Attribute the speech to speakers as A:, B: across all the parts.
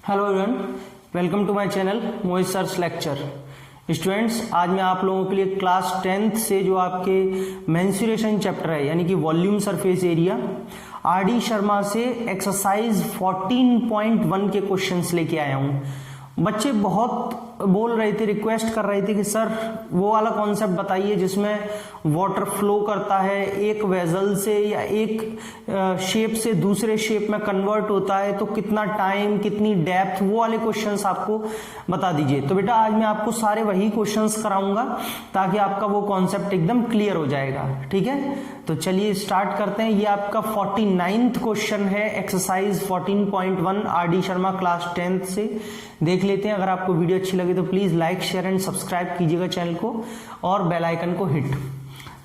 A: Hello everyone, welcome to my channel Mohit sir's lecture. Students, आज मैं आप लोगों के लिए क्लास 10th से जो आपके मेंसुरेशन चैप्टर है यानी कि volume surface area RD. Sharma से एक्सरसाइज 14.1 के क्वेश्चंस लेके आया हूँ। बच्चे बहुत बोल रहे थे, रिक्वेस्ट कर रहे थे कि सर वो वाला कॉन्सेप्ट बताइए जिसमें वाटर फ्लो करता है एक वेजल से या एक शेप से दूसरे शेप में कन्वर्ट होता है, तो कितना टाइम, कितनी डेप्थ, वो वाले क्वेश्चंस आपको बता दीजिए। तो बेटा आज मैं आपको सारे वही क्वेश्चंस कराऊंगा ताकि आपका वो कॉन्सेप्ट एकदम क्लियर हो जाएगा। ठीक है, तो चलिए स्टार्ट करते हैं। ये आपका 49th क्वेश्चन है exercise 14.1 RD. Sharma class 10th से। देख लेते हैं। अगर आपको वीडियो अच्छी लगे तो please like, share and subscribe कीजिएगा चैनल को और बेल आइकन को हिट।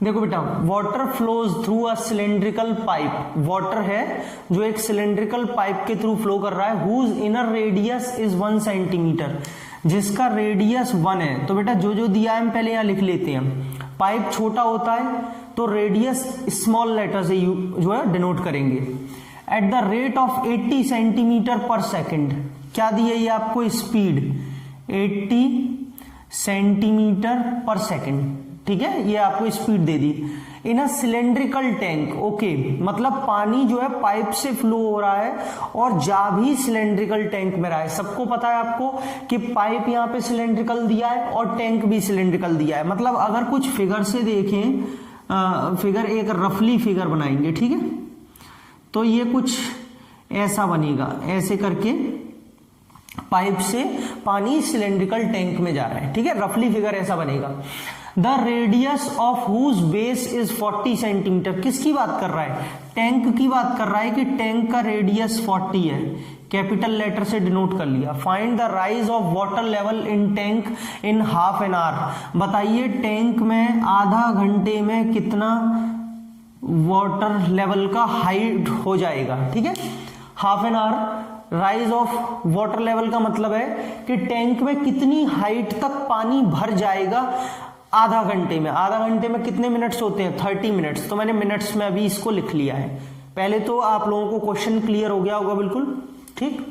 A: देखो बेटा, water flows through a cylindrical pipe. Water है जो एक सिलेंड्रिकल पाइप के थ्रू फ्लो कर रहा है, whose inner radius is 1 centimetre, जिसका रेडियस 1 है। तो बेटा जो जो दिया है हम पहले यहां लिख लेते हैं। पाइप छोटा होता है तो रेडियस स्मॉल लेटर से जो है डिनोट करेंगे। Eight the rate of 80 centimetre पर सेकेंड, क्या दिया ये आपको स्पीड 80 सेंटीमीटर पर सेकेंड। ठीक है, ये आपको speed they the. In a cylindrical tank, okay, मतलब पानी जो है पाइप से फ्लो हो रहा है और जा भी सिलेंड्रिकल टैंक में रहा है। सबको पता है आपको कि पाइप यहाँ पे सिलेंड्रिकल दिया है और टैंक भी सिलेंड्रिकल दिया है। मतलब अगर कुछ फिगर से देखें, फिगर एक रफली फिगर बनाएंगे, ठीक है, तो ये कुछ ऐसा बनेगा, ऐसे करके पाइप से पानी सिलेंड्रिकल टैंक में जा रहा है। ठीक है, रफली फिगर ऐसा बनेगा। The radius of whose base is 40 centimetre. किसकी बात कर रहा है? टैंक की बात कर रहा है कि टैंक का रेडियस 40 है। कैपिटल लेटर से डिनोट कर लिया। Find the rise of water level in tank in half an hour. बताइए टैंक में आधा घंटे में कितना वाटर लेवल का हाइट हो जाएगा। ठीक है, half an hour. Rise of water level का मतलब है कि टैंक में कितनी हाइट तक पानी भर जाएगा आधा घंटे में। आधा घंटे में कितने मिनट्स होते हैं? 30 मिनट्स। तो मैंने मिनट्स में अभी इसको लिख लिया है। पहले तो आप लोगों को क्वेश्चन क्लियर हो गया होगा बिल्कुल। ठीक,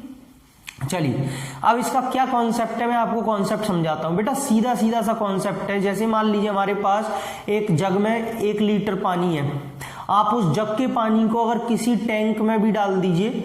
A: चलिए अब इसका क्या कॉन्सेप्ट है मैं आपको कॉन्सेप्ट समझाता हूं। बेटा सीधा सीधा सा कॉन्सेप्ट है। जैसे मान लीजिए हमारे पास एक जग में 1 लीटर पानी है। आप उस जग के पानी को अगर किसी टैंक में भी डाल दीजिए,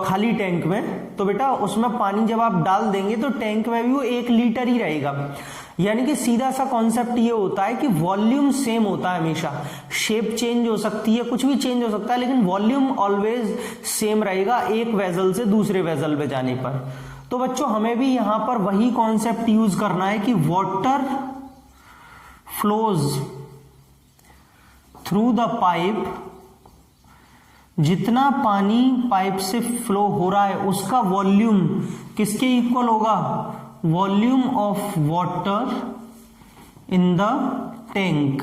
A: खाली टैंक में, तो बेटा उसमें पानी जब आप डाल देंगे तो टैंक में भी वो 1 लीटर ही रहेगा। यानी कि सीधा सा कॉन्सेप्ट ये होता है कि वॉल्यूम सेम होता है हमेशा। शेप चेंज हो सकती है, कुछ भी चेंज हो सकता है, लेकिन वॉल्यूम ऑलवेज सेम रहेगा एक वेजल से दूसरे वेजल पे जाने पर। तो बच्चों हमें भी यहां पर वही कॉन्सेप्ट यूज करना है कि water flows through the pipe, जितना पानी पाइप से फ्लो हो रहा है उसका वॉल्यूम किसके इक्वल होगा? Volume of water in the tank.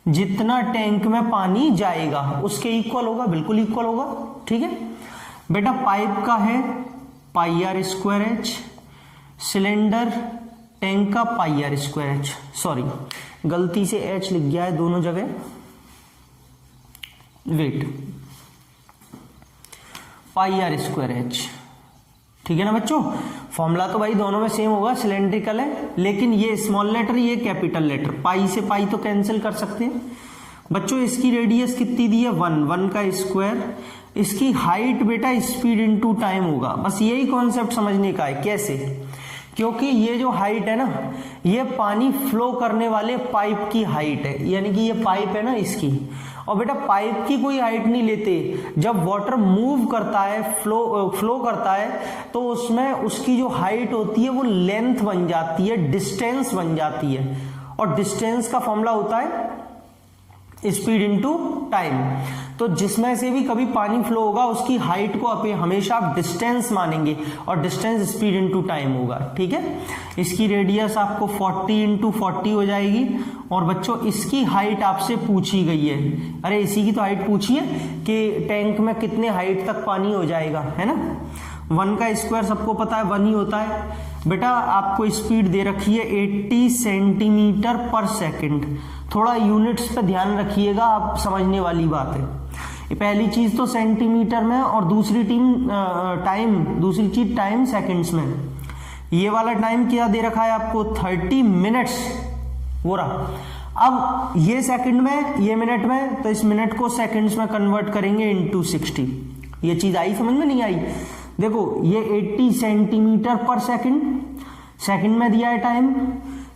A: जितना टैंक में पानी जाएगा उसके इक्वल होगा, बिल्कुल इक्वल होगा। ठीक है बेटा, पाइप का है pi r square h, cylinder tank का pi r square h. Sorry, गलती से एच लिख गया है दोनों जगह। Wait, pi r square h. ठीक है ना बच्चों, फॉर्मूला तो भाई दोनों में सेम होगा, सिलेंड्रिकल है, लेकिन ये स्मॉल लेटर ये कैपिटल लेटर। पाई से पाई तो कैंसिल कर सकते हैं बच्चों। इसकी रेडियस कितनी दी है? 1 का स्क्वायर। इसकी हाइट बेटा स्पीड इनटू टाइम होगा। बस यही कॉन्सेप्ट समझने का है। कैसे? क्योंकि ये जो हाइट है ना, ये पानी फ्लो करने वाले पाइप की हाइट है, यानी कि ये पाइप है ना इसकी। और बेटा पाइप की कोई हाइट नहीं लेते। जब वाटर मूव करता है, फ्लो करता है, तो उसमें उसकी जो हाइट होती है वो लेंथ बन जाती है, डिस्टेंस बन जाती है। और डिस्टेंस का फॉर्मूला होता है स्पीड इनटू टाइम। तो जिसमें से भी कभी पानी फ्लो होगा उसकी हाइट को हमेशा आप डिस्टेंस मानेंगे और डिस्टेंस स्पीड इनटू टाइम होगा। ठीक है, इसकी रेडियस आपको 40 इंटू 40 हो जाएगी। और बच्चों इसकी हाइट आपसे पूछी गई है। अरे इसी की तो हाइट पूछी है कि टैंक में कितने हाइट तक पानी हो जाएगा, है ना। 1 का स्क्वायर सबको पता है 1 ही होता है। बेटा आपको स्पीड दे रखी है 80 सेंटीमीटर पर सेकेंड। थोड़ा यूनिट्स पे ध्यान रखिएगा, आप समझने वाली बात है। पहली चीज तो सेंटीमीटर में और दूसरी चीज टाइम सेकंड्स में। ये वाला टाइम क्या दे रखा है आपको 30 मिनट्स हो रहा। अब ये सेकंड में ये मिनट में, तो इस मिनट को सेकंड्स में कन्वर्ट करेंगे इनटू 60। ये चीज आई समझ में नहीं आई? देखो ये 80 सेंटीमीटर पर सेकंड में दिया है टाइम,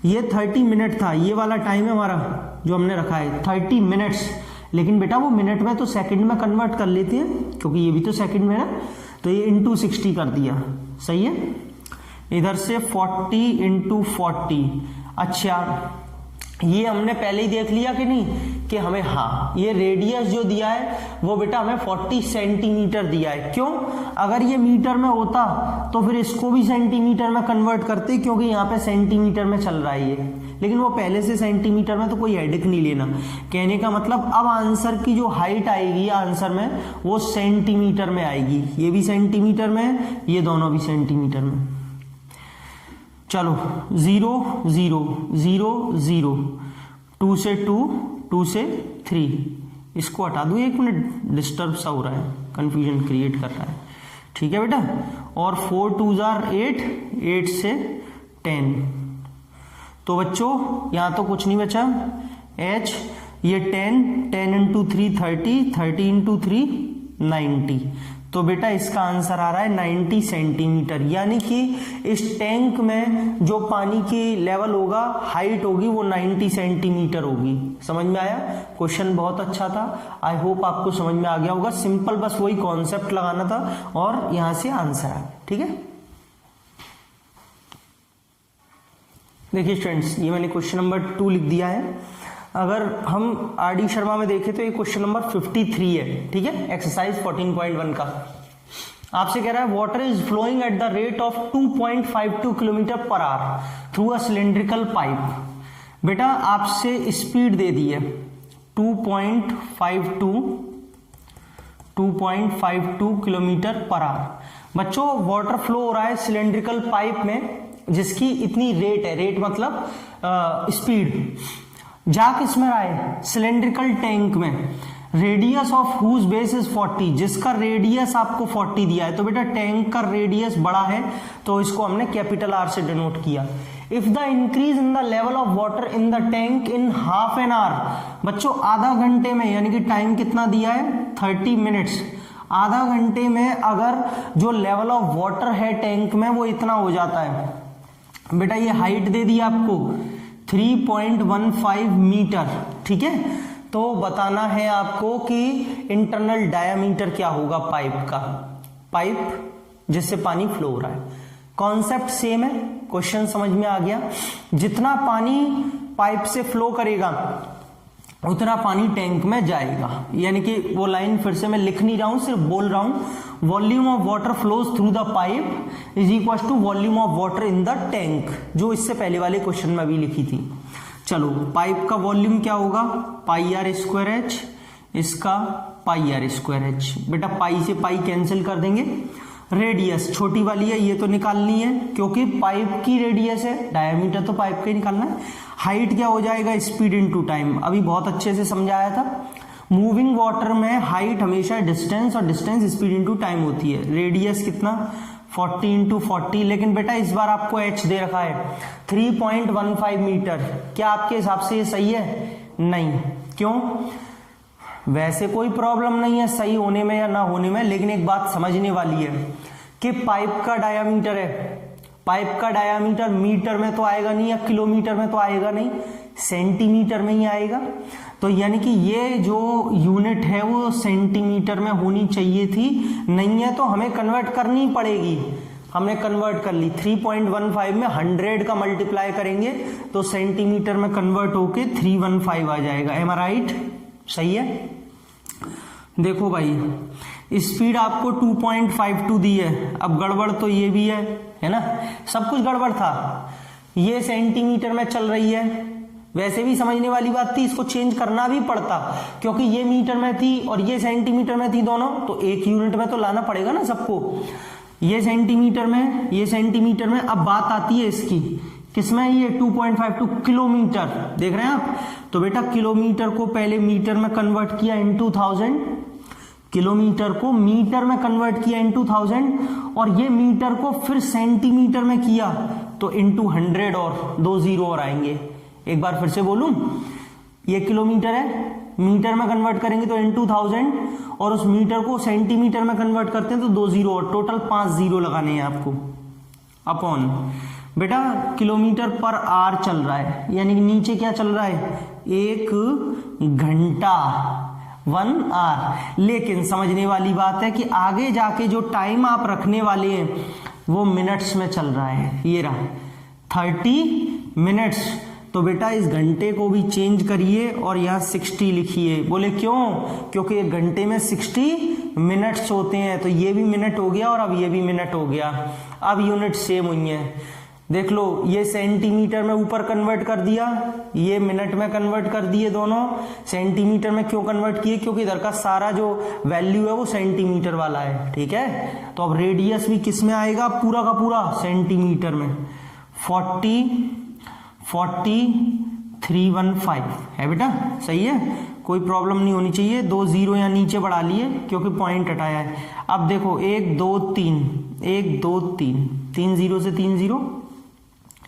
A: ये 30 मिनट था, ये वाला टाइम है हमारा जो हमने रखा है 30 मिनट्स। लेकिन बेटा वो मिनट में तो सेकंड में कन्वर्ट कर लेते हैं क्योंकि ये भी तो सेकंड में है, तो ये इंटू 60 कर दिया। सही है, इधर से 40 इंटू 40। अच्छा ये हमने पहले ही देख लिया कि नहीं कि हमें, हाँ ये रेडियस जो दिया है वो बेटा हमें 40 सेंटीमीटर दिया है। क्यों? अगर ये मीटर में होता तो फिर इसको भी सेंटीमीटर में कन्वर्ट करते, क्योंकि यहाँ पे सेंटीमीटर में चल रहा है ये, लेकिन वो पहले से सेंटीमीटर में, तो कोई हेडेक नहीं लेना। कहने का मतलब अब आंसर की जो हाइट आएगी आंसर में वो सेंटीमीटर में आएगी। ये भी सेंटीमीटर में, ये दोनों भी सेंटीमीटर में। चलो 0 0 0 0, 2 से 2, 2 से 3, इसको हटा दूं, 1 मिनट डिस्टर्ब सा हो रहा है, कंफ्यूजन क्रिएट कर रहा है। ठीक है बेटा, और 4 2 8, 8 से 10। तो बच्चों यहां तो कुछ नहीं बचा, h ये 10 इंटू 3 30, 30 इंटू 3 90। तो बेटा इसका आंसर आ रहा है 90 सेंटीमीटर। यानी कि इस टैंक में जो पानी की लेवल होगा, हाइट होगी, वो 90 सेंटीमीटर होगी। समझ में आया? क्वेश्चन बहुत अच्छा था, आई होप आपको समझ में आ गया होगा। सिंपल बस वही कॉन्सेप्ट लगाना था और यहां से आंसर आ गया। ठीक है, देखिए स्टूडेंट्स, ये मैंने क्वेश्चन नंबर 2 लिख दिया है। अगर हम आर.डी. शर्मा में देखें तो ये क्वेश्चन नंबर 53 है। ठीक है, एक्सरसाइज 14.1 का आपसे कह रहा है water is flowing at the rate of 2.52 kilometre per hour through a cylindrical pipe. बेटा आपसे स्पीड दे दी है 2.52 किलोमीटर पर आवर। बच्चों वाटर फ्लो हो रहा है सिलेंड्रिकल पाइप में जिसकी इतनी रेट है, रेट मतलब स्पीड। जा किस में रहा है? सिलेंड्रिकल टैंक में। Radius of whose base is 40, जिसका रेडियस आपको 40 दिया है। तो बेटा टैंक का रेडियस बड़ा है तो इसको हमने कैपिटल आर से डिनोट किया। If the increase in the level of water in the tank in half an hour, बच्चों आधा घंटे में, यानी कि टाइम कितना दिया है 30 मिनट्स, आधा घंटे में अगर जो लेवल ऑफ वाटर है टैंक में वो इतना हो जाता है। बेटा ये हाइट दे दी आपको 3.15 मीटर। ठीक है, तो बताना है आपको कि इंटरनल डायामीटर क्या होगा पाइप का, पाइप जिससे पानी फ्लो हो रहा है। कॉन्सेप्ट सेम है, क्वेश्चन समझ में आ गया। जितना पानी पाइप से फ्लो करेगा उतना पानी टैंक में जाएगा। यानी कि वो लाइन फिर से मैं लिख नहीं रहा हूं, सिर्फ बोल रहा हूं। Volume of water flows through the pipe is equal to volume of water in the tank, जो इससे पहले वाले क्वेश्चन में भी लिखी थी। चलो पाइप का वॉल्यूम क्या होगा, पाई आर स्क्वायर एच, इसका पाई आर स्क्वायर एच। बेटा पाई से पाई कैंसिल कर देंगे। रेडियस छोटी वाली है, ये तो निकालनी है क्योंकि पाइप की रेडियस है, डायमीटर तो पाइप का ही निकालना है। हाइट क्या हो जाएगा, स्पीड इनटू टाइम, अभी बहुत अच्छे से समझाया था। मूविंग वाटर में हाइट हमेशा डिस्टेंस और डिस्टेंस स्पीड इनटू टाइम होती है। रेडियस कितना 40 इंटू 40, लेकिन बेटा इस बार आपको एच दे रखा है 3.15 मीटर। क्या आपके हिसाब से ये सही है? नहीं। क्यों? वैसे कोई प्रॉब्लम नहीं है सही होने में या ना होने में, लेकिन एक बात समझने वाली है कि पाइप का डायामीटर है, पाइप का डायामीटर मीटर में तो आएगा नहीं या किलोमीटर में तो आएगा नहीं, सेंटीमीटर में ही आएगा। तो यानी कि ये जो यूनिट है वो सेंटीमीटर में होनी चाहिए थी, नहीं है तो हमें कन्वर्ट करनी पड़ेगी। हमने कन्वर्ट कर ली, 3.15 में 100 का मल्टीप्लाई करेंगे तो सेंटीमीटर में कन्वर्ट होके 315 आ जाएगा। एम आई राइट? सही है। देखो भाई स्पीड आपको 2.52 दी है, अब गड़बड़ तो ये भी है ना, सब कुछ गड़बड़ था। ये सेंटीमीटर में चल रही है, वैसे भी समझने वाली बात थी, इसको चेंज करना भी पड़ता क्योंकि ये मीटर में थी और ये सेंटीमीटर में थी दोनों, तो एक यूनिट में तो लाना पड़ेगा ना सबको। ये सेंटीमीटर में, ये सेंटीमीटर में। अब बात आती है इसकी किसमें, ये 2.52 किलोमीटर, देख रहे हैं आप। तो बेटा किलोमीटर को पहले मीटर में कन्वर्ट किया इनटू 1000, किलोमीटर को मीटर में कन्वर्ट किया इनटू 1000 और ये मीटर को फिर सेंटीमीटर में किया तो इनटू 100 और 2 जीरो और आएंगे। एक बार फिर से बोलूं, ये किलोमीटर है, मीटर में कन्वर्ट करेंगे तो इनटू 1000 और उस मीटर को सेंटीमीटर में कन्वर्ट करते हैं तो 2 जीरो और टोटल 5 जीरो लगाने हैं आपको। अपॉन बेटा किलोमीटर पर आर चल रहा है, यानी कि नीचे क्या चल रहा है, 1 घंटा 1 आवर। लेकिन समझने वाली बात है कि आगे जाके जो टाइम आप रखने वाले हैं वो मिनट्स में चल रहा है। ये रहा 30 मिनट्स। तो बेटा इस घंटे को भी चेंज करिए और यहाँ 60 लिखिए। बोले क्यों? क्योंकि एक घंटे में 60 मिनट्स होते हैं, तो ये भी मिनट हो गया और अब ये भी मिनट हो गया। अब यूनिट सेम हुई है, देख लो, ये सेंटीमीटर में ऊपर कन्वर्ट कर दिया, ये मिनट में कन्वर्ट कर दिए दोनों। सेंटीमीटर में क्यों कन्वर्ट किए? क्योंकि इधर का सारा जो वैल्यू है वो सेंटीमीटर वाला है, ठीक है। तो अब रेडियस भी किस में आएगा? पूरा का पूरा सेंटीमीटर में। 4315 है बेटा, सही है, कोई प्रॉब्लम नहीं होनी चाहिए। 2 जीरो यहाँ नीचे बढ़ा लिए क्योंकि पॉइंट हटाया है। अब देखो 1 2 3 1 2 3 3 जीरो से 3 जीरो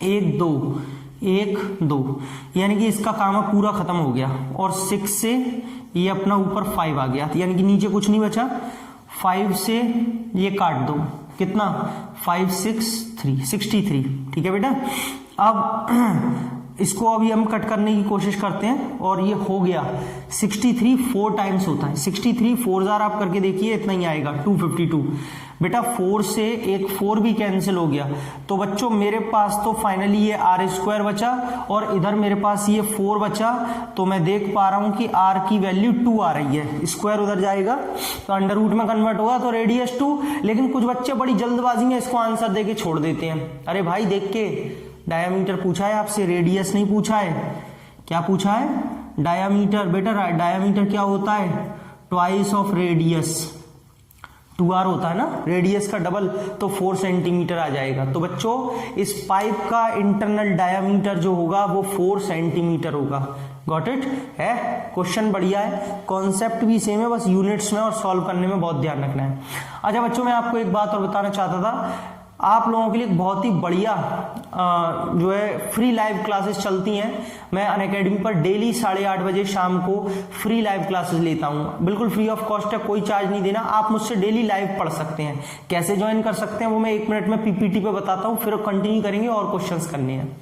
A: 1 2 1 2, यानी कि इसका काम पूरा खत्म हो गया। और 6 से ये अपना ऊपर 5 आ गया, यानी कि नीचे कुछ नहीं बचा। 5 से ये काट दो, कितना? 5 6 3 63, ठीक है बेटा। अब इसको अभी हम कट करने की कोशिश करते हैं और ये हो गया 63 4 टाइम्स होता है। 63 4 आप करके देखिए, इतना ही आएगा 252। बेटा 4 से एक 4 भी कैंसिल हो गया, तो बच्चों मेरे पास तो फाइनली ये r² बचा और इधर मेरे पास ये 4 बचा। तो मैं देख पा रहा हूं कि r की वैल्यू 2 आ रही है, स्क्वायर उधर जाएगा तो अंडर रूट में कन्वर्ट होगा तो रेडियस 2। लेकिन कुछ बच्चे बड़ी जल्दबाजी में इसको आंसर देके छोड़ देते हैं। अरे भाई देख के, डायामीटर पूछा है आपसे, रेडियस नहीं पूछा है। क्या पूछा है? डायामीटर। बेटा डायामीटर क्या होता है? ट्वाइस ऑफ रेडियस, 2r होता है ना, रेडियस का डबल, तो 4 सेंटीमीटर आ जाएगा। तो बच्चों इस पाइप का इंटरनल डायामीटर जो होगा वो 4 सेंटीमीटर होगा। गॉट इट है? क्वेश्चन बढ़िया है, कॉन्सेप्ट भी सेम है, बस यूनिट्स में और सॉल्व करने में बहुत ध्यान रखना है। अच्छा बच्चों, मैं आपको एक बात और बताना चाहता था, आप लोगों के लिए बहुत ही बढ़िया जो है फ्री लाइव क्लासेस चलती हैं। मैं अनअकैडमी पर डेली 8:30 बजे शाम को फ्री लाइव क्लासेस लेता हूं, बिल्कुल फ्री ऑफ कॉस्ट है, कोई चार्ज नहीं देना। आप मुझसे डेली लाइव पढ़ सकते हैं। कैसे ज्वाइन कर सकते हैं वो मैं 1 मिनट में पीपीटी पे बताता हूं, फिर कंटिन्यू करेंगे और क्वेश्चंस करने हैं।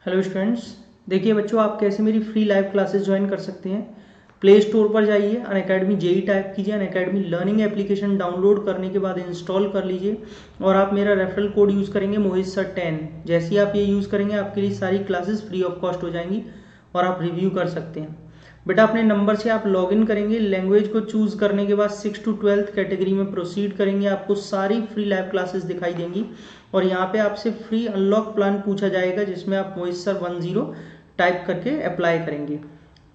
A: हेलो स्टूडेंट्स, देखिए बच्चों, आप कैसे मेरी फ्री लाइव क्लासेस ज्वाइन कर सकते हैं। प्ले स्टोर पर जाइए, अनअकैडमी जेई टाइप कीजिए, अनअकैडमी लर्निंग एप्लीकेशन डाउनलोड करने के बाद इंस्टॉल कर लीजिए और आप मेरा रेफरल कोड यूज़ करेंगे मोहित सर 10। जैसे ही आप ये यूज़ करेंगे आपके लिए सारी क्लासेस फ्री ऑफ कॉस्ट हो जाएंगी और आप रिव्यू कर सकते हैं। बेटा अपने नंबर से आप लॉगिन करेंगे, लैंग्वेज को चूज़ करने के बाद 6 to 12th कैटेगरी में प्रोसीड करेंगे। आपको सारी फ्री लाइव क्लासेस दिखाई देंगी और यहाँ पे आपसे फ्री अनलॉक प्लान पूछा जाएगा जिसमें आप मोहित सर 10 टाइप करके अप्लाई करेंगे।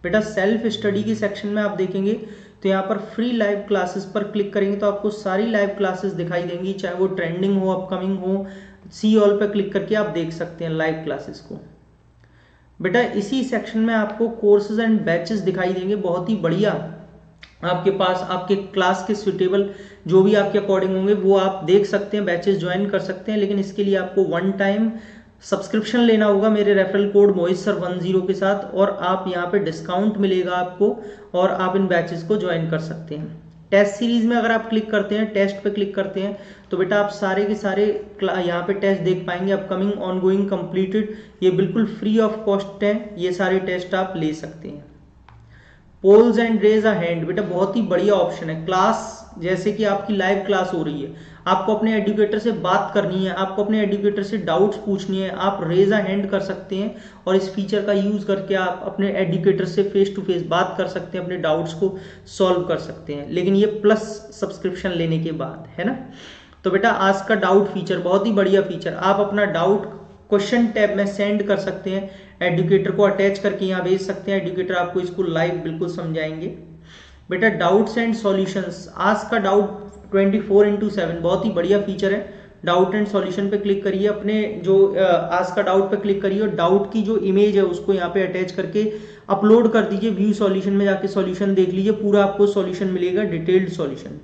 A: बेटा सेल्फ स्टडी की सेक्शन में आप देखेंगे तो यहाँ पर फ्री लाइव क्लासेस पर क्लिक करेंगे तो आपको सारी लाइव क्लासेस दिखाई देंगी, चाहे वो ट्रेंडिंग हो, अपकमिंग हो। सी ऑल पर क्लिक करके आप देख सकते हैं लाइव क्लासेस को। बेटा इसी सेक्शन में आपको कोर्सेज एंड बैचेस दिखाई देंगे, बहुत ही बढ़िया। आपके पास आपके क्लास के सुटेबल जो भी आपके अकॉर्डिंग होंगे वो आप देख सकते हैं, बैचेस ज्वाइन कर सकते हैं। लेकिन इसके लिए आपको 1 टाइम सब्सक्रिप्शन लेना होगा मेरे रेफरल कोड मोहित सर 10 के साथ, और आप यहाँ पे डिस्काउंट मिलेगा आपको और आप इन बैचेस को ज्वाइन कर सकते हैं। टेस्ट सीरीज में अगर आप क्लिक करते हैं, टेस्ट पे क्लिक करते हैं तो बेटा आप सारे के सारे यहाँ पे टेस्ट देख पाएंगे, अपकमिंग, ऑनगोइंग, कंप्लीटेड। ये बिल्कुल फ्री ऑफ कॉस्ट है, ये सारे टेस्ट आप ले सकते हैं। Polls and raise a hand, बेटा बहुत ही बढ़िया ऑप्शन है। क्लास जैसे कि आपकी लाइव क्लास हो रही है, आपको अपने एजुकेटर से बात करनी है, आपको अपने एजुकेटर से डाउट्स पूछनी है, आप रेज अ हैंड कर सकते हैं और इस फीचर का यूज करके आप अपने एजुकेटर से फेस टू फेस बात कर सकते हैं, अपने डाउट्स को सॉल्व कर सकते हैं। लेकिन ये प्लस सब्सक्रिप्शन लेने के बाद है ना। तो बेटा आज का डाउट फीचर बहुत ही बढ़िया फीचर, आप अपना डाउट क्वेश्चन टैब में सेंड कर सकते हैं, एजुकेटर को अटैच करके यहाँ भेज सकते हैं, एजुकेटर आपको इसको लाइव बिल्कुल समझाएंगे। बेटा डाउट्स एंड सॉल्यूशंस, आज का डाउट 24/7 बहुत ही बढ़िया फीचर है। डाउट एंड सॉल्यूशन पे क्लिक करिए, अपने जो आस्क का डाउट पे क्लिक करिए और डाउट की जो इमेज है उसको यहाँ पे अटैच करके अपलोड कर दीजिए। व्यू सॉल्यूशन में जाके सॉल्यूशन देख लीजिए, पूरा आपको सॉल्यूशन मिलेगा, डिटेल्ड सॉल्यूशन।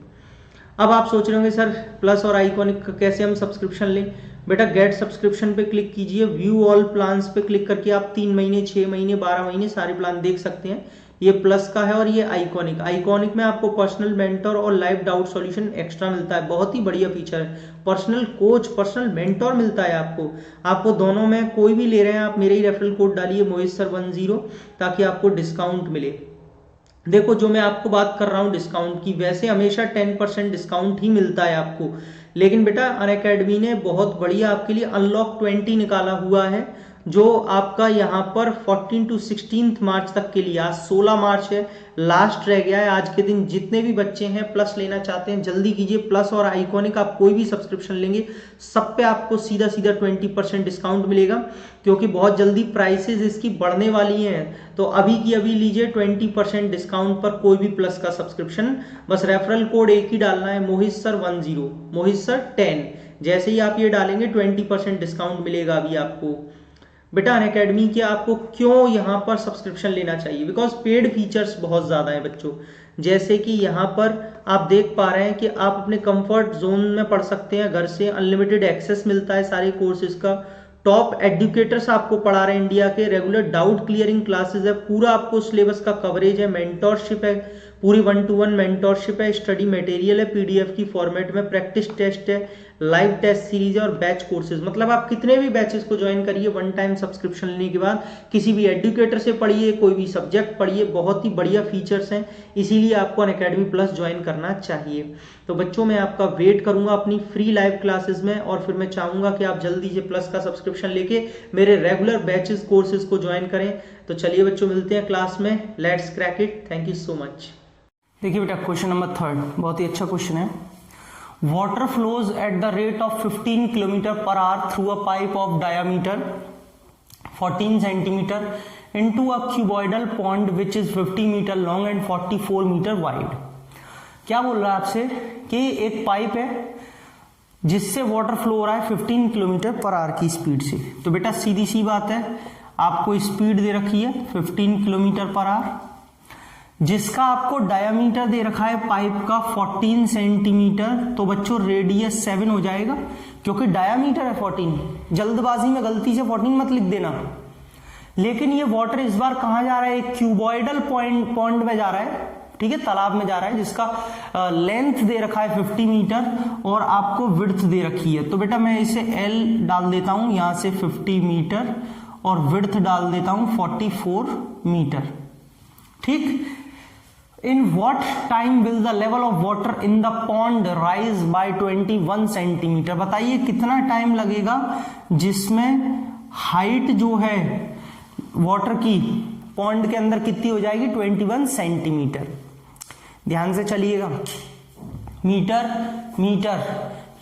A: अब आप सोच रहे होंगे सर प्लस और आइकॉनिक कैसे हम सब्सक्रिप्शन लें। बेटा गेट सब्सक्रिप्शन पे क्लिक कीजिए, व्यू ऑल प्लान्स पे क्लिक करके आप 3 महीने, 6 महीने, 12 महीने सारे प्लान देख सकते हैं। ये प्लस का है और ये आइकॉनिक में आपको पर्सनल मेंटर और लाइव डाउट सॉल्यूशन एक्स्ट्रा मिलता है। बहुत ही बढ़िया फीचर है, पर्सनल कोच, पर्सनल मेंटर मिलता है आपको दोनों में कोई भी ले रहे हैं आप मेरे ही रेफरल कोड डालिए मोहित सर 10 ताकि आपको डिस्काउंट मिले। देखो जो मैं आपको बात कर रहा हूं डिस्काउंट की, वैसे हमेशा 10% डिस्काउंट ही मिलता है आपको, लेकिन बेटा अनअकैडमी ने बहुत बढ़िया आपके लिए अनलॉक 20 निकाला हुआ है, जो आपका यहाँ पर 14 to 16 मार्च तक के लिए, आज 16 मार्च है, लास्ट रह गया है आज के दिन। जितने भी बच्चे हैं प्लस लेना चाहते हैं जल्दी कीजिए। प्लस और आइकॉनिक आप कोई भी सब्सक्रिप्शन लेंगे सब पे आपको सीधा 20% डिस्काउंट मिलेगा, क्योंकि बहुत जल्दी प्राइसेस इसकी बढ़ने वाली हैं। तो अभी की अभी लीजिए 20% डिस्काउंट पर कोई भी प्लस का सब्सक्रिप्शन। बस रेफरल कोड एक ही डालना है, मोहित सर 10, मोहित सर 10। जैसे ही आप ये डालेंगे 20% डिस्काउंट मिलेगा अभी आपको। बेटा अनअकैडमी के आपको क्यों यहाँ पर सब्सक्रिप्शन लेना चाहिए, बिकॉज पेड फीचर्स बहुत ज़्यादा है बच्चों। जैसे कि यहाँ पर आप देख पा रहे हैं कि आप अपने कंफर्ट जोन में पढ़ सकते हैं, घर से अनलिमिटेड एक्सेस मिलता है सारे कोर्सेज का, टॉप एडुकेटर्स आपको पढ़ा रहे हैं इंडिया के, रेगुलर डाउट क्लियरिंग क्लासेस है, पूरा आपको सिलेबस का कवरेज है, मेंटोरशिप है, पूरी 1-to-1 मेंटोरशिप है, स्टडी मटेरियल है पीडीएफ की फॉर्मेट में, प्रैक्टिस टेस्ट है, लाइव टेस्ट सीरीज है और बैच कोर्सेज। मतलब आप कितने भी बैचेस को ज्वाइन करिए वन टाइम सब्सक्रिप्शन लेने के बाद, किसी भी एडुकेटर से पढ़िए, कोई भी सब्जेक्ट पढ़िए, बहुत ही बढ़िया फीचर्स हैं, इसीलिए आपको अनअकैडमी प्लस ज्वाइन करना चाहिए। तो बच्चों मैं आपका वेट करूंगा अपनी फ्री लाइव क्लासेस में, और फिर मैं चाहूंगा कि आप जल्दी से प्लस का सब्सक्रिप्शन लेके मेरे रेगुलर बैचेस कोर्सेज को ज्वाइन करें। तो चलिए बच्चों मिलते हैं क्लास में, let's crack it. Thank you so much. देखिए बेटा क्वेश्चन नंबर 3 बहुत ही अच्छा क्वेश्चन है। Water flows at the rate of 15 kilometre per hour through a pipe of diameter 14 centimetre into a cuboidal pond which is 50 metre long and 44 metre wide. क्या बोल रहा है आपसे कि एक पाइप है जिससे वाटर फ्लो हो रहा है 15 किलोमीटर पर आवर की स्पीड से। तो बेटा सीधी सी बात है, आपको स्पीड दे रखी है 15 किलोमीटर पर आवर, जिसका आपको डायामीटर दे रखा है पाइप का 14 सेंटीमीटर। तो बच्चों रेडियस 7 हो जाएगा, क्योंकि डायामीटर है 14। जल्दबाजी में गलती से 14 मत लिख देना। लेकिन ये वाटर इस बार कहां जा रहा है, एक क्यूबॉइडल पॉन्ड में जा रहा है, ठीक है, तालाब में जा रहा है, जिसका लेंथ दे रखा है 50 मीटर और आपको विड्थ दे रखी है। तो बेटा मैं इसे L डाल देता हूं, यहां से 50 मीटर और विड्थ डाल देता हूं 44 मीटर, ठीक। In what time will the level of water in the pond rise by 21 centimetre. बताइए कितना टाइम लगेगा जिसमें हाइट जो है वाटर की पॉन्ड के अंदर कितनी हो जाएगी, 21 सेंटीमीटर। ध्यान से चलिएगा, मीटर मीटर,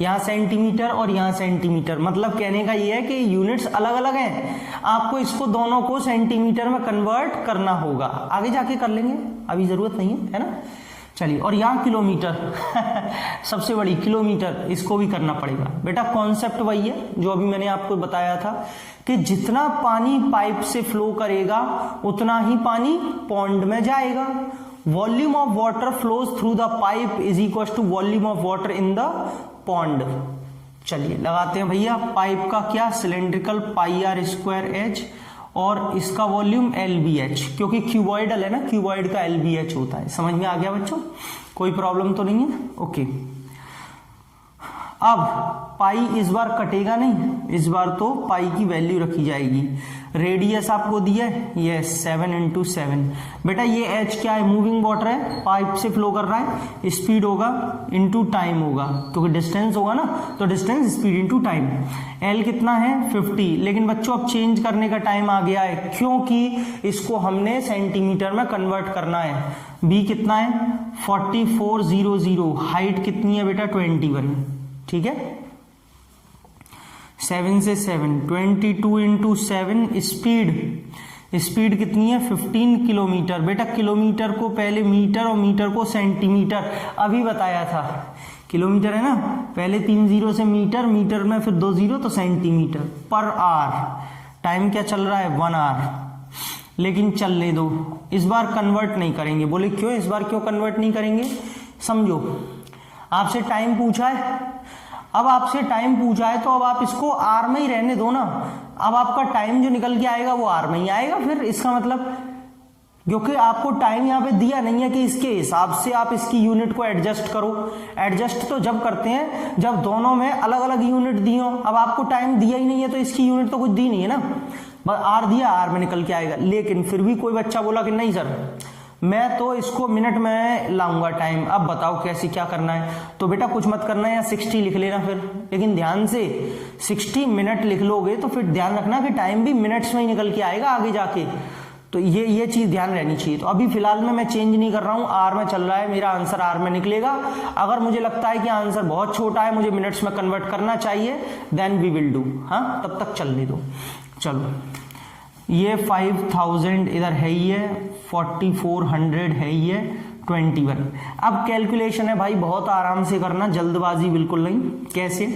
A: यहां सेंटीमीटर और यहां सेंटीमीटर, मतलब कहने का यह है कि यूनिट्स अलग अलग हैं, आपको इसको दोनों को सेंटीमीटर में कन्वर्ट करना होगा। आगे जाके कर लेंगे, अभी जरूरत नहीं है ना। चलिए, और यहां किलोमीटर सबसे बड़ी किलोमीटर, इसको भी करना पड़ेगा। बेटा कॉन्सेप्ट वही है जो अभी मैंने आपको बताया था कि जितना पानी पाइप से फ्लो करेगा उतना ही पानी पॉन्ड में जाएगा। Volume of water flows through the pipe is equal to volume of water in the pond. चलिए लगाते हैं भैया, पाइप का क्या, सिलेंड्रिकल πr²h और इसका वॉल्यूम LBH, क्योंकि क्यूबॉइडल है ना, क्यूबॉइड का LBH होता है। समझ में आ गया बच्चों, कोई प्रॉब्लम तो नहीं है, ओके। अब पाई इस बार कटेगा नहीं, इस बार तो पाई की वैल्यू रखी जाएगी। रेडियस आपको दिया है ये 7 × 7। बेटा ये H क्या है, मूविंग वाटर है, पाइप से फ्लो कर रहा है, स्पीड होगा इनटू टाइम होगा, क्योंकि डिस्टेंस होगा ना, तो distance speed into time. L कितना है 50, लेकिन बच्चों अब चेंज करने का टाइम आ गया है, क्योंकि इसको हमने सेंटीमीटर में कन्वर्ट करना है। B कितना है 4400, हाइट कितनी है बेटा 21, ठीक है, 7 से 7, 22 × 7, स्पीड कितनी है 15 किलोमीटर। बेटा किलोमीटर को पहले मीटर और मीटर को सेंटीमीटर, अभी बताया था किलोमीटर है ना, पहले 3 जीरो से मीटर, मीटर में फिर 2 जीरो तो सेंटीमीटर पर आवर। टाइम क्या चल रहा है 1 आवर। लेकिन चलने दो, इस बार कन्वर्ट नहीं करेंगे। बोले क्यों, इस बार क्यों कन्वर्ट नहीं करेंगे, समझो। आपसे टाइम पूछा है, अब आपसे टाइम पूछा है तो अब आप इसको आर में ही रहने दो ना। अब आपका टाइम जो निकल के आएगा वो आर में ही आएगा। फिर इसका मतलब, क्योंकि आपको टाइम यहाँ पे दिया नहीं है कि इसके हिसाब से आप इसकी यूनिट को एडजस्ट करो। एडजस्ट तो जब करते हैं जब दोनों में अलग अलग यूनिट दी हो। अब आपको टाइम दिया ही नहीं है तो इसकी यूनिट तो कुछ दी नहीं है ना, बस आर दिया, आर में निकल के आएगा। लेकिन फिर भी कोई बच्चा बोला कि नहीं सर मैं तो इसको मिनट में लाऊंगा टाइम, अब बताओ कैसे क्या करना है। तो बेटा कुछ मत करना है, या 60 लिख लेना फिर, लेकिन ध्यान से 60 मिनट लिख लोगे तो फिर ध्यान रखना कि टाइम भी मिनट्स में ही निकल के आएगा आगे जाके। तो ये चीज ध्यान रहनी चाहिए। तो अभी फिलहाल में मैं चेंज नहीं कर रहा हूं, आर में चल रहा है, मेरा आंसर आर में निकलेगा। अगर मुझे लगता है कि आंसर बहुत छोटा है, मुझे मिनट्स में कन्वर्ट करना चाहिए, देन वी विल डू। हाँ, तब तक चलने दो। चलो, ये 5000 इधर है ही है, 4400 है ही है, 21। अब कैलकुलेशन है भाई, बहुत आराम से करना, जल्दबाजी बिल्कुल नहीं। कैसे,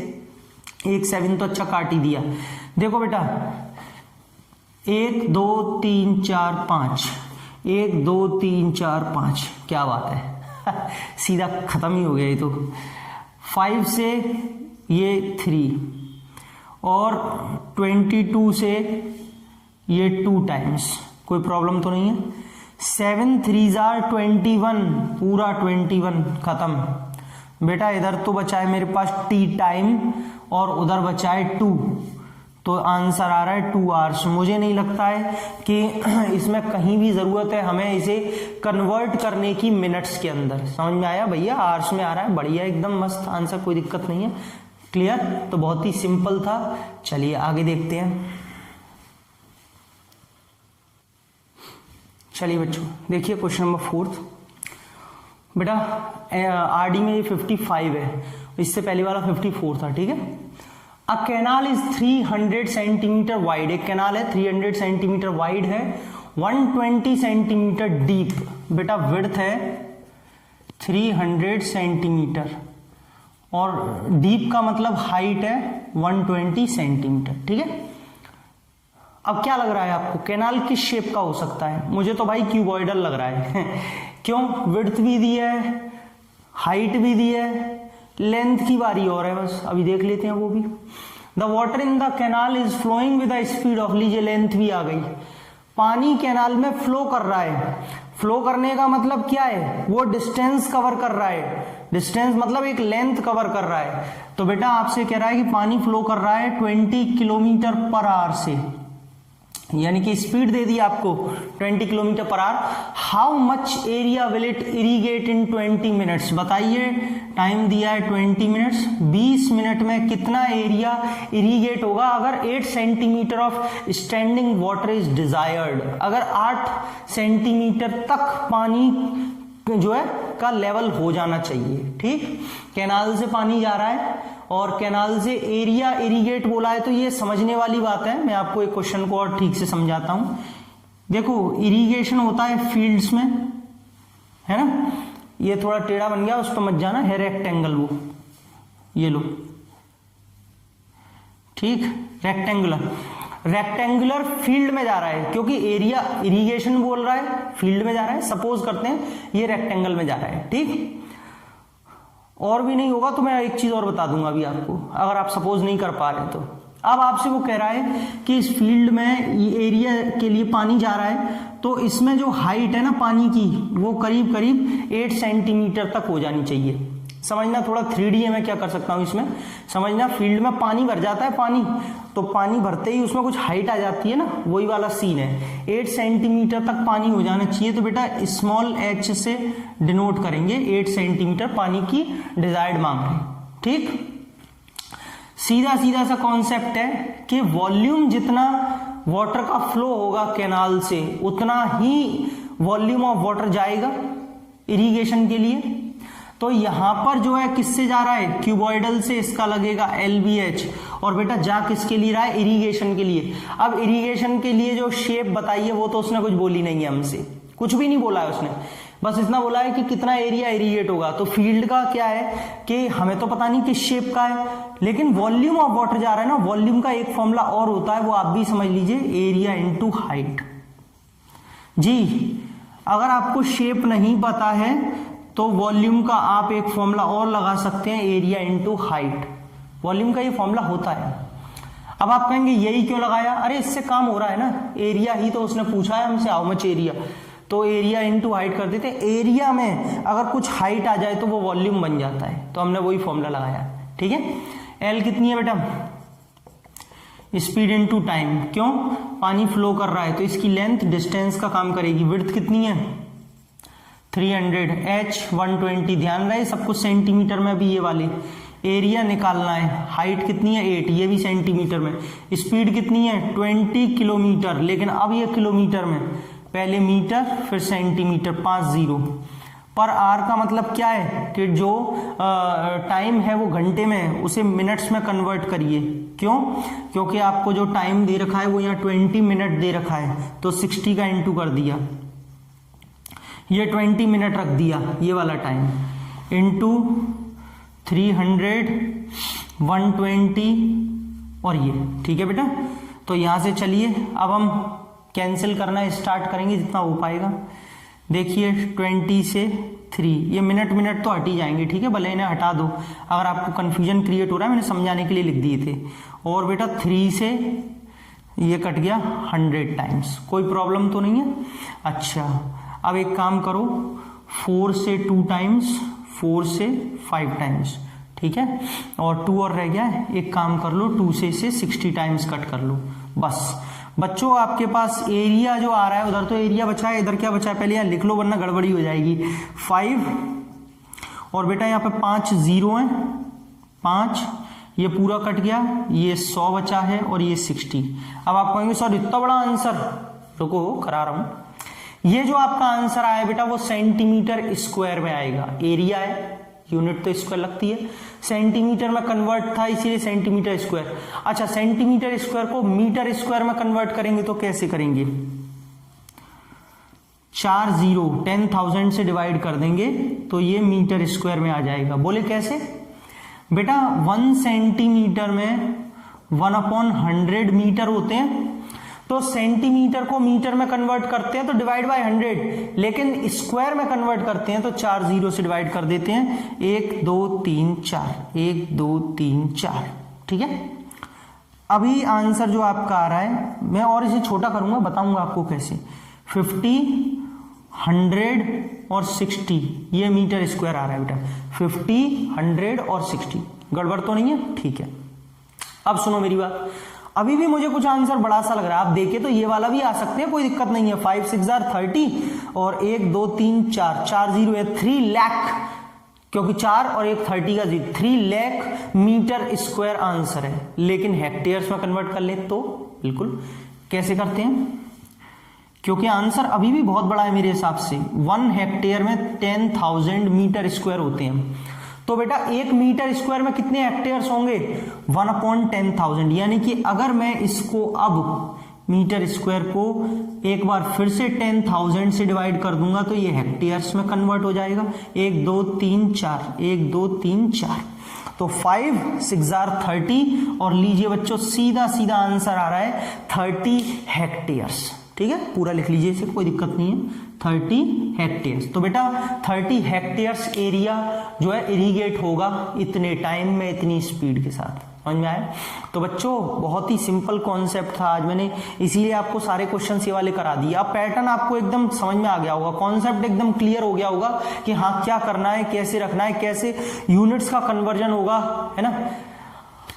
A: 1 7 तो अच्छा काट ही दिया। देखो बेटा 1 2 3 4 5, 1 2 3 4 5, क्या बात है सीधा खत्म ही हो गया ये तो। 5 से ये 3 और 22 से ये 2 टाइम्स, कोई प्रॉब्लम तो नहीं है। 7 3 21, पूरा 21 खत्म। बेटा इधर तो बचा है मेरे पास टी टाइम और उधर बचा है 2, तो आंसर आ रहा है 2 आवर्स। मुझे नहीं लगता है कि इसमें कहीं भी जरूरत है हमें इसे कन्वर्ट करने की मिनट्स के अंदर। समझ में आया भैया, आवर्स में आ रहा है, बढ़िया एकदम मस्त आंसर, कोई दिक्कत नहीं है। क्लियर, तो बहुत ही सिंपल था। चलिए आगे देखते हैं। चलिए बच्चों देखिए क्वेश्चन नंबर 4। बेटा आरडी में ये 55 है, इससे पहले वाला 54 था, ठीक है। A canal is 300 centimetre wide, एक कैनाल है 300 सेंटीमीटर वाइड है, 120 सेंटीमीटर डीप। बेटा विड्थ है 300 सेंटीमीटर और डीप का मतलब हाइट है 120 सेंटीमीटर, ठीक है। अब क्या लग रहा है आपको, कैनाल किस शेप का हो सकता है? मुझे तो भाई क्यूबॉइडल लग रहा है क्यों, विड्थ भी दी है, हाइट भी दी है, लेंथ की बारी और है, बस अभी देख लेते हैं वो भी। The water in the canal is flowing with the speed of, लीजिए लेंथ भी आ गई। पानी कैनाल में फ्लो कर रहा है, फ्लो करने का मतलब क्या है, वो डिस्टेंस कवर कर रहा है, डिस्टेंस मतलब एक लेंथ कवर कर रहा है। तो बेटा आपसे कह रहा है कि पानी फ्लो कर रहा है 20 किलोमीटर पर आवर से, यानी कि स्पीड दे दी आपको 20 kilometre per our. How much area will it irrigate in 20 minutes, बताइए। टाइम दिया है 20 मिनट्स, 20 मिनट में कितना एरिया इरीगेट होगा अगर 8 centimetre of standing water is desired, अगर 8 सेंटीमीटर तक पानी जो है का लेवल हो जाना चाहिए, ठीक। कैनाल से पानी जा रहा है और कैनाल से एरिया इरीगेट बोला है, तो ये समझने वाली बात है। मैं आपको एक क्वेश्चन को और ठीक से समझाता हूं। देखो इरिगेशन होता है फील्ड्स में, है ना, ये थोड़ा टेढ़ा बन गया, उस पर मत जाना, है रेक्टेंगल, वो ये लो, ठीक, रेक्टेंगुलर फील्ड में जा रहा है, क्योंकि एरिया इरिगेशन बोल रहा है, फील्ड में जा रहा है। सपोज करते हैं ये रेक्टेंगल में जा रहा है, ठीक। और भी नहीं होगा तो मैं एक चीज और बता दूंगा अभी आपको, अगर आप सपोज नहीं कर पा रहे तो। अब आपसे वो कह रहा है कि इस फील्ड में ये एरिया के लिए पानी जा रहा है, तो इसमें जो हाइट है ना पानी की, वो करीब करीब 8 सेंटीमीटर तक हो जानी चाहिए। समझना, थोड़ा 3D है, मैं क्या कर सकता हूं इसमें, समझना। फील्ड में पानी भर जाता है, पानी तो पानी भरते ही उसमें कुछ हाइट आ जाती है ना, वही वाला सीन है। 8 सेंटीमीटर तक पानी हो जाना चाहिए, तो बेटा स्मॉल h से डिनोट करेंगे, 8 सेंटीमीटर पानी की डिजायर्ड मांग रहे, ठीक। सीधा सीधा सा कॉन्सेप्ट है कि वॉल्यूम जितना वाटर का फ्लो होगा कैनाल से, उतना ही वॉल्यूम ऑफ वाटर जाएगा इरिगेशन के लिए। तो यहां पर जो है किससे जा रहा है, क्यूबॉइडल से, इसका लगेगा LBH, और बेटा जा किसके लिए रहा है, इरिगेशन के लिए। अब इरिगेशन के लिए जो शेप बताइए, वो तो उसने कुछ बोली नहीं है हमसे, कुछ भी नहीं बोला है उसने, बस इतना बोला है कि कितना एरिया इरिगेट होगा। तो फील्ड का क्या है कि हमें तो पता नहीं किस शेप का है, लेकिन वॉल्यूम ऑफ वाटर जा रहा है ना, वॉल्यूम का एक फॉर्मूला और होता है, वो आप भी समझ लीजिए, एरिया इंटू हाइट। जी अगर आपको शेप नहीं पता है तो वॉल्यूम का आप एक फॉर्मूला और लगा सकते हैं, एरिया इंटू हाइट। वॉल्यूम का ये फॉर्मूला होता है। अब आप कहेंगे यही क्यों लगाया, अरे इससे काम हो रहा है ना, एरिया ही तो उसने पूछा है हमसे, हाउ मच एरिया, तो एरिया इंटू हाइट कर देते। एरिया में अगर कुछ हाइट आ जाए तो वो वॉल्यूम बन जाता है, तो हमने वही फॉर्मूला लगाया। ठीक है, एल कितनी है बेटा, स्पीड इनटू टाइम, क्यों, पानी फ्लो कर रहा है तो इसकी लेंथ डिस्टेंस का काम करेगी। विड्थ कितनी है 300, h 120, ध्यान रहे सब कुछ सेंटीमीटर में भी ये वाले। एरिया निकालना है, हाइट कितनी है 8, ये भी सेंटीमीटर में। स्पीड कितनी है 20 किलोमीटर, लेकिन अब ये किलोमीटर में, पहले मीटर फिर सेंटीमीटर, 50 पर आवर का मतलब क्या है कि जो टाइम है वो घंटे में, उसे मिनट्स में कन्वर्ट करिए। क्यों, क्योंकि आपको जो टाइम दे रखा है वो यहाँ 20 मिनट दे रखा है, तो 60 का इंटू कर दिया, ये 20 मिनट रख दिया ये वाला टाइम, इंटू 300, 120 और ये। ठीक है बेटा, तो यहां से चलिए अब हम कैंसिल करना स्टार्ट करेंगे जितना हो पाएगा। देखिए 20 से 3, ये मिनट तो हट ही जाएंगे। ठीक है, भले इन्हें हटा दो, अगर आपको कंफ्यूजन क्रिएट हो रहा है, मैंने समझाने के लिए लिख दिए थे। और बेटा 3 से ये कट गया 100 टाइम्स, कोई प्रॉब्लम तो नहीं है। अच्छा अब एक काम करो, 4 से 2 टाइम्स, 4 से 5 टाइम्स, ठीक है, और 2 और रह गया, एक काम कर लो 2 से इसे 60 टाइम्स कट कर लो। बस बच्चों आपके पास एरिया जो आ रहा है, उधर तो एरिया बचा है, इधर क्या बचा है पहले यहाँ लिख लो वरना गड़बड़ी हो जाएगी। 5 और बेटा यहाँ पे 5 0 है, 5 ये पूरा कट गया, ये 100 बचा है और ये 60। अब आप कहेंगे सर इतना बड़ा आंसर, रुको करा रहा हूं। ये जो आपका आंसर आया बेटा वो सेंटीमीटर स्क्वायर में आएगा। एरिया है, यूनिट तो स्क्वायर लगती है, सेंटीमीटर में कन्वर्ट था इसीलिए सेंटीमीटर स्क्वायर। अच्छा सेंटीमीटर स्क्वायर को मीटर स्क्वायर में कन्वर्ट करेंगे तो कैसे करेंगे, 4 0 10,000 से डिवाइड कर देंगे तो ये मीटर स्क्वायर में आ जाएगा। बोले कैसे बेटा, 1 सेंटीमीटर में 1/100 मीटर होते हैं, तो सेंटीमीटर को मीटर में कन्वर्ट करते हैं तो डिवाइड बाय 100, लेकिन स्क्वायर में कन्वर्ट करते हैं तो 4 0 से डिवाइड कर देते हैं, 1 2 3 4, 1 2 3 4। ठीक है, अभी आंसर जो आपका आ रहा है, मैं और इसे छोटा करूंगा, बताऊंगा आपको कैसे। 50, 100 और 60 ये मीटर स्क्वायर आ रहा है बेटा, 50, 100 और 60, गड़बड़ तो नहीं है। ठीक है, अब सुनो मेरी बात, अभी भी मुझे कुछ आंसर बड़ा सा लग रहा है, आप देखे तो ये वाला भी आ सकते हैं, कोई दिक्कत नहीं है। 5 6 30 और 1 2 3 4, 4 0 है 3 लाख, क्योंकि 4 और 1 30 का 3 लाख मीटर स्क्वायर आंसर है। लेकिन हेक्टेयर्स में कन्वर्ट कर ले तो बिल्कुल कैसे करते हैं, क्योंकि आंसर अभी भी बहुत बड़ा है मेरे हिसाब से। 1 हेक्टेयर में 10,000 मीटर स्क्वायर होते हैं, तो बेटा 1 मीटर स्क्वायर में कितने हेक्टेयर्स होंगे, 1/10,000। यानी कि अगर मैं इसको अब मीटर स्क्वायर को एक बार फिर से 10,000 से डिवाइड कर दूंगा तो ये हेक्टेयर्स में कन्वर्ट हो जाएगा। 1 2 3 4, 1 2 3 4, तो 5 6 30 और लीजिए बच्चों सीधा सीधा आंसर आ रहा है 30 हेक्टेयर्स। ठीक है, पूरा लिख लीजिए इसे, कोई दिक्कत नहीं है, 30 हेक्टेयर्स। तो बेटा 30 हेक्टेयर्स एरिया जो है इरिगेट होगा इतने टाइम में, इतनी स्पीड के साथ। समझ में आया? तो बच्चों बहुत ही सिंपल कॉन्सेप्ट था आज मैंने, इसीलिए आपको सारे क्वेश्चन ये वाले करा दिए। अब पैटर्न आपको एकदम समझ में आ गया होगा, कॉन्सेप्ट एकदम क्लियर हो गया होगा कि हाँ क्या करना है, कैसे रखना है, कैसे यूनिट्स का कन्वर्जन होगा, है ना।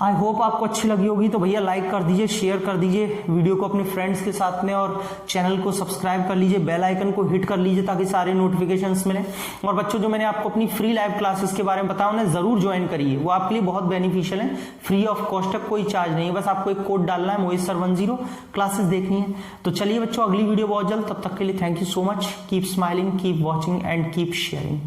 A: आई होप आपको अच्छी लगी होगी, तो भैया लाइक कर दीजिए, शेयर कर दीजिए वीडियो को अपने फ्रेंड्स के साथ में, और चैनल को सब्सक्राइब कर लीजिए, बेल आइकन को हिट कर लीजिए ताकि सारे नोटिफिकेशंस मिले। और बच्चों जो मैंने आपको अपनी फ्री लाइव क्लासेस के बारे में बताया उन्हें जरूर ज्वाइन करिए, वो आपके लिए बहुत बेनिफिशियल है, फ्री ऑफ कॉस्ट है, कोई चार्ज नहीं है, बस आपको एक कोड डालना है मोहित सर 10, क्लासेस देखनी है। तो चलिए बच्चों अगली वीडियो बहुत जल्द, तब तक के लिए thank you so much, keep smiling, keep watching and keep sharing.